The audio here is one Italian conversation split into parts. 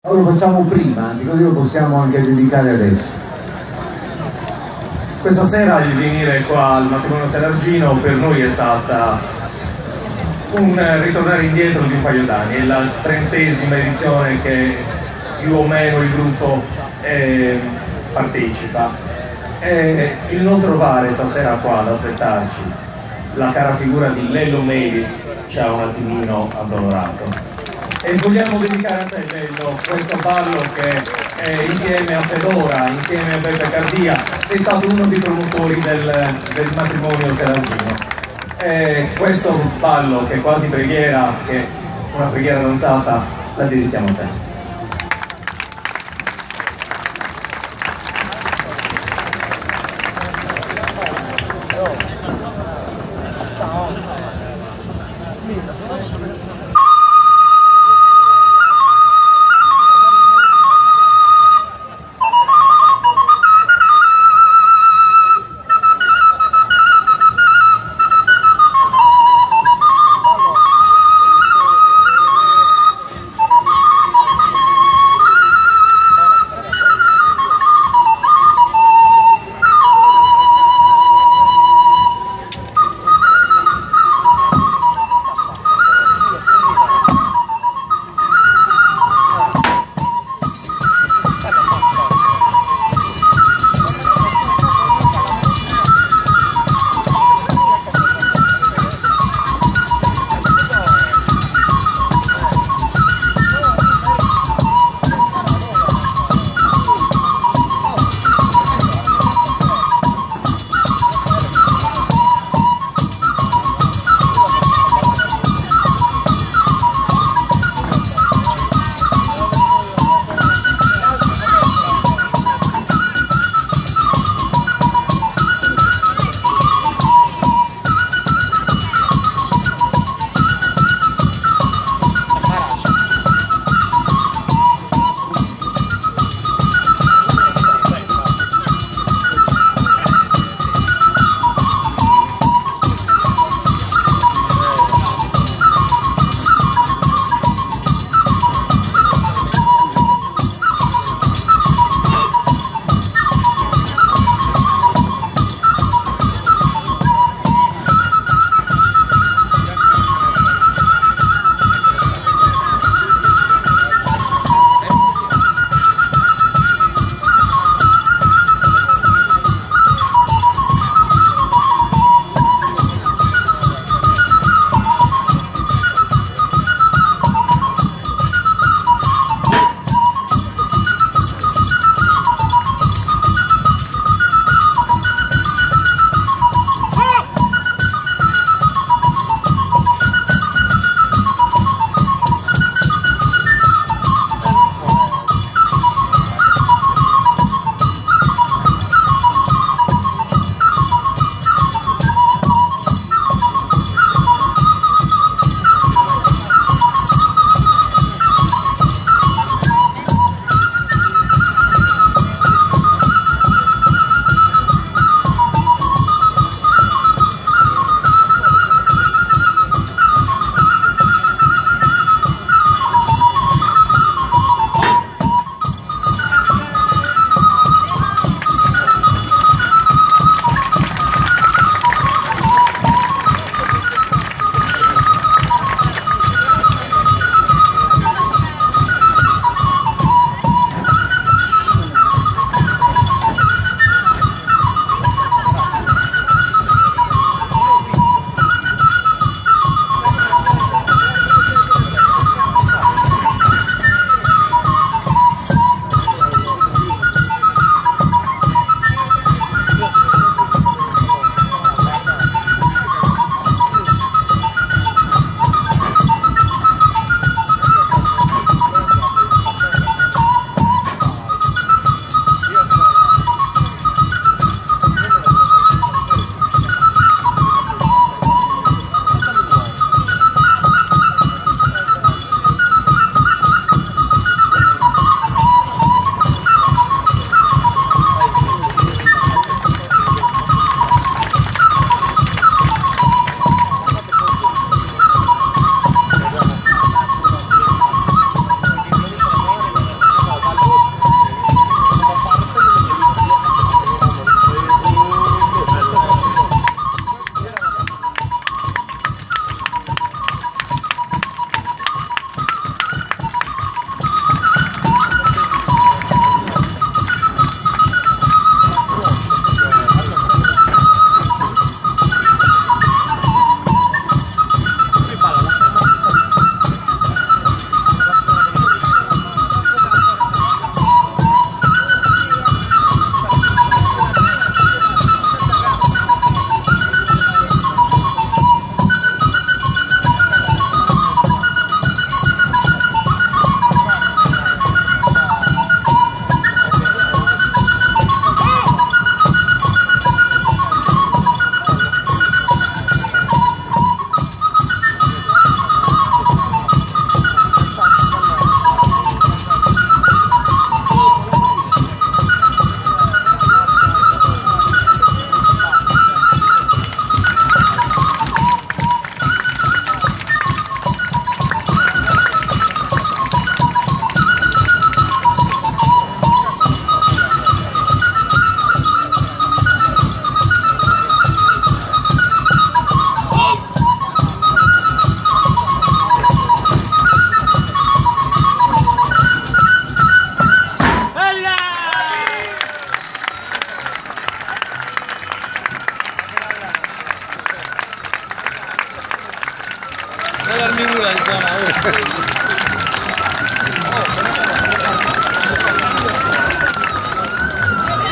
Lo facciamo prima, anzi così lo possiamo anche dedicare adesso. Questa sera il venire qua al matrimonio Serargino per noi è stata un ritornare indietro di un paio d'anni, è la 30ª edizione che più o meno il gruppo partecipa. Il non trovare stasera qua ad aspettarci la cara figura di Lello Melis ci ha un attimino addolorato. E vogliamo dedicare a te, Lello, questo ballo che insieme a Fedora, insieme a Beppe Cardia, sei stato uno dei promotori del matrimonio Serargino. Questo ballo, che è quasi preghiera, che è una preghiera danzata, la dedichiamo a te.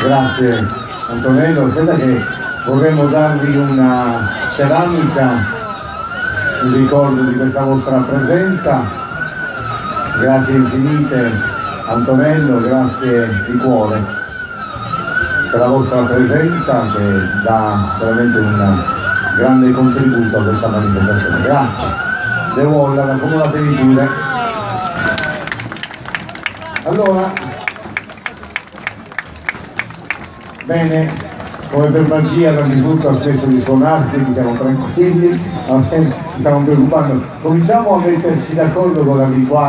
Grazie Antonello, aspetta che vorremmo darvi una ceramica in ricordo di questa vostra presenza. Grazie infinite Antonello, grazie di cuore per la vostra presenza che dà veramente un grande contributo a questa manifestazione. Grazie. De Wallan, accomodatevi pure. Allora, bene, come per magia l'antifurto ha smesso di suonare, quindi siamo tranquilli, ci stiamo preoccupando. Cominciamo a metterci d'accordo con l'abituale.